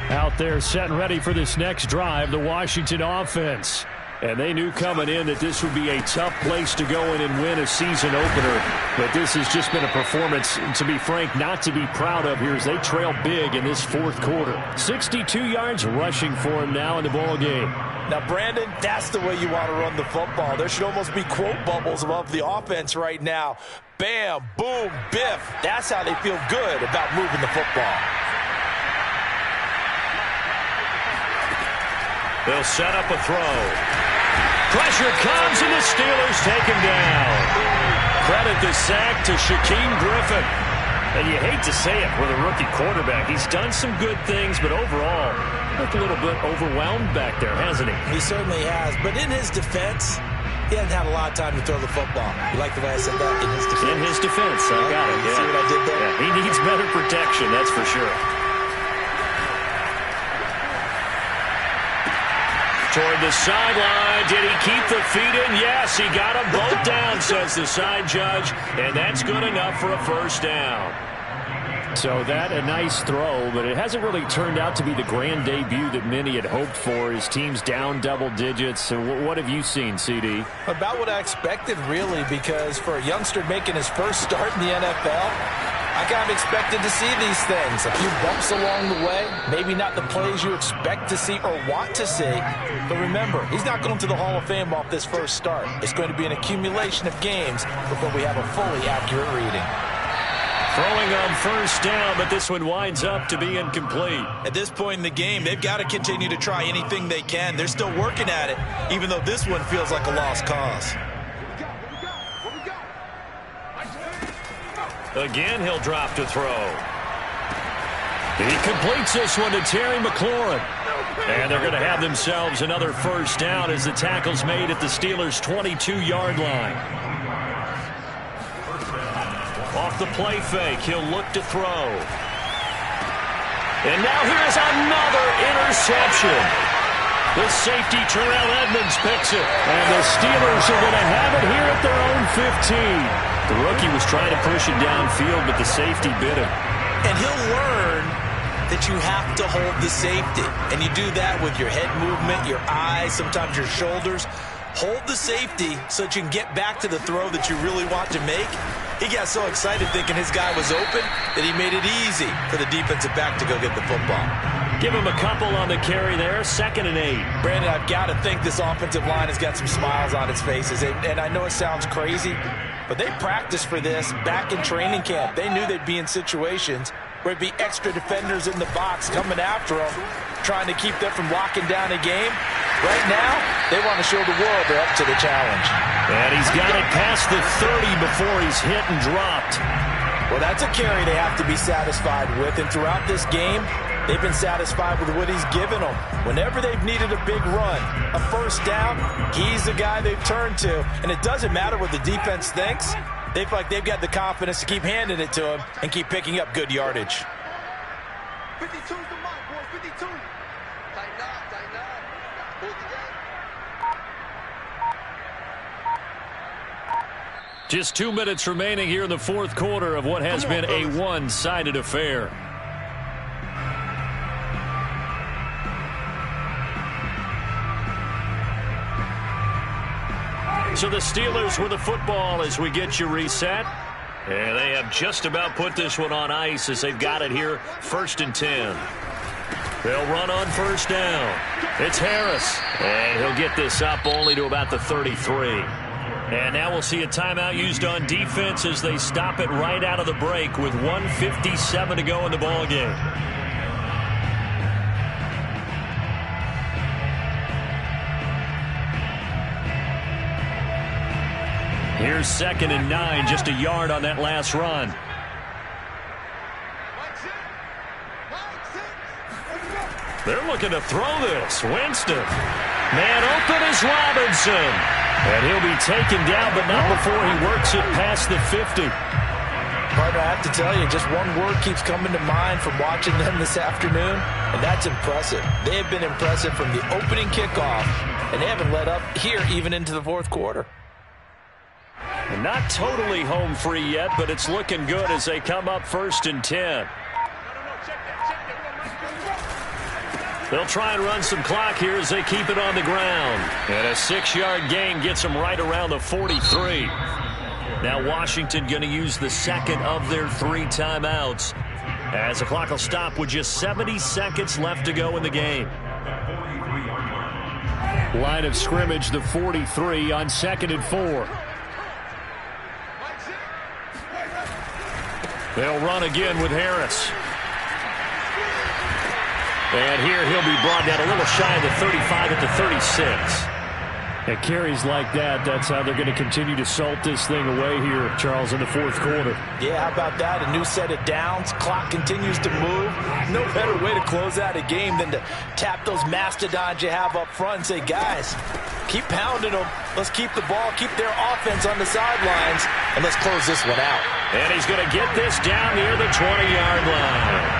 Out there set and ready for this next drive, the Washington offense. And they knew coming in that this would be a tough place to go in and win a season opener. But this has just been a performance, to be frank, not to be proud of here as they trail big in this 4th quarter. 62 yards rushing for him now in the ball game. Now, Brandon, that's the way you want to run the football. There should almost be quote bubbles above the offense right now. Bam, boom, biff. That's how they feel good about moving the football. They'll set up a throw. Pressure comes, and the Steelers take him down. Credit the sack to Shaquem Griffin. And you hate to say it with a rookie quarterback. He's done some good things, but overall, looked a little bit overwhelmed back there, hasn't he? He certainly has. But in his defense, he hasn't had a lot of time to throw the football. You like the way I said that? In his defense. In his defense, I got it. See what I did there? Yeah, he needs better protection, that's for sure. Toward the sideline. Did he keep the feet in? Yes, he got them both down, says the side judge. And that's good enough for a 1st down. So that a nice throw, but it hasn't really turned out to be the grand debut that many had hoped for. His team's down double digits. So what have you seen, CD? About what I expected, really, because for a youngster making his first start in the NFL, I kind of expected to see these things. A few bumps along the way. Maybe not the plays you expect to see or want to see. But remember, he's not going to the Hall of Fame off this first start. It's going to be an accumulation of games before we have a fully accurate reading. Throwing on 1st down, but this one winds up to be incomplete. At this point in the game, they've got to continue to try anything they can. They're still working at it, even though this one feels like a lost cause. Again, he'll drop to throw. He completes this one to Terry McLaurin. And they're going to have themselves another 1st down as the tackle's made at the Steelers' 22-yard line. Off the play fake, he'll look to throw. And now here's another interception. The safety, Terrell Edmonds, picks it. And the Steelers are going to have it here at their own 15. The rookie was trying to push it downfield, but the safety bit him. And he'll learn that you have to hold the safety. And you do that with your head movement, your eyes, sometimes your shoulders. Hold the safety so that you can get back to the throw that you really want to make. He got so excited thinking his guy was open that he made it easy for the defensive back to go get the football. Give him a couple on the carry there. 2nd and 8. Brandon, I've got to think this offensive line has got some smiles on its faces. And I know it sounds crazy, but they practiced for this back in training camp. They knew they'd be in situations where it'd be extra defenders in the box coming after them, trying to keep them from locking down a game. Right now, they want to show the world they're up to the challenge. And he's got it past the 30 before he's hit and dropped. Well, that's a carry they have to be satisfied with, and throughout this game, they've been satisfied with what he's given them. Whenever they've needed a big run, a first down, he's the guy they've turned to. And it doesn't matter what the defense thinks. They feel like they've got the confidence to keep handing it to him and keep picking up good yardage. 52's the mark, boys. 52. Tighten up, tighten up. Hold the game. Just 2 minutes remaining here in the fourth quarter of what has been a one-sided affair. So the Steelers with the football as we get you reset. And they have just about put this one on ice as they've got it here, 1st and 10. They'll run on first down. It's Harris. And he'll get this up only to about the 33. And now we'll see a timeout used on defense as they stop it right out of the break with 1:57 to go in the ballgame. Here's 2nd and 9, just a yard on that last run. They're looking to throw this. Winston. Man open is Robinson. And he'll be taken down, but not before he works it past the 50. Partner, I have to tell you, just one word keeps coming to mind from watching them this afternoon, and that's impressive. They have been impressive from the opening kickoff, and they haven't let up here even into the fourth quarter. And not totally home free yet, but it's looking good as they come up 1st and 10. They'll try and run some clock here as they keep it on the ground. And a 6-yard gain gets them right around the 43. Now Washington going to use the second of their 3 timeouts as the clock will stop with just 70 seconds left to go in the game. Line of scrimmage, the 43 on 2nd and 4. They'll run again with Harris. And here he'll be brought down a little shy of the 35 at the 36. At carries like that, that's how they're going to continue to salt this thing away here, Charles, in the fourth quarter. Yeah, how about that? A new set of downs. Clock continues to move. No better way to close out a game than to tap those mastodons you have up front and say, guys, keep pounding them. Let's keep the ball, keep their offense on the sidelines, and let's close this one out. And he's going to get this down near the 20-yard line.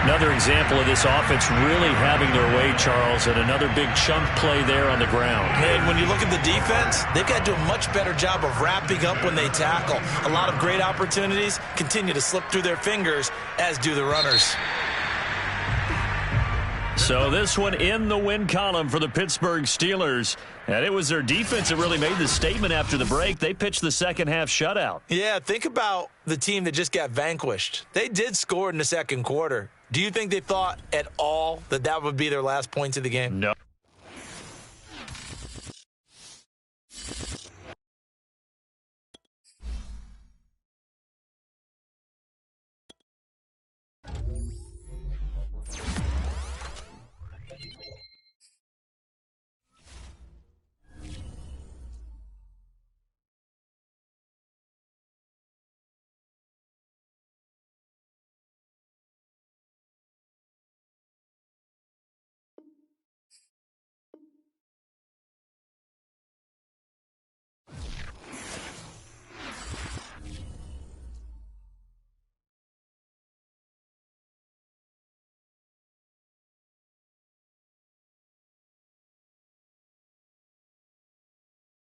Another example of this offense really having their way, Charles, and another big chunk play there on the ground. And when you look at the defense, they've got to do a much better job of wrapping up when they tackle. A lot of great opportunities continue to slip through their fingers, as do the runners. So this one in the win column for the Pittsburgh Steelers. And it was their defense that really made the statement after the break. They pitched the second half shutout. Yeah, think about the team that just got vanquished. They did score in the second quarter. Do you think they thought at all that that would be their last points of the game? No.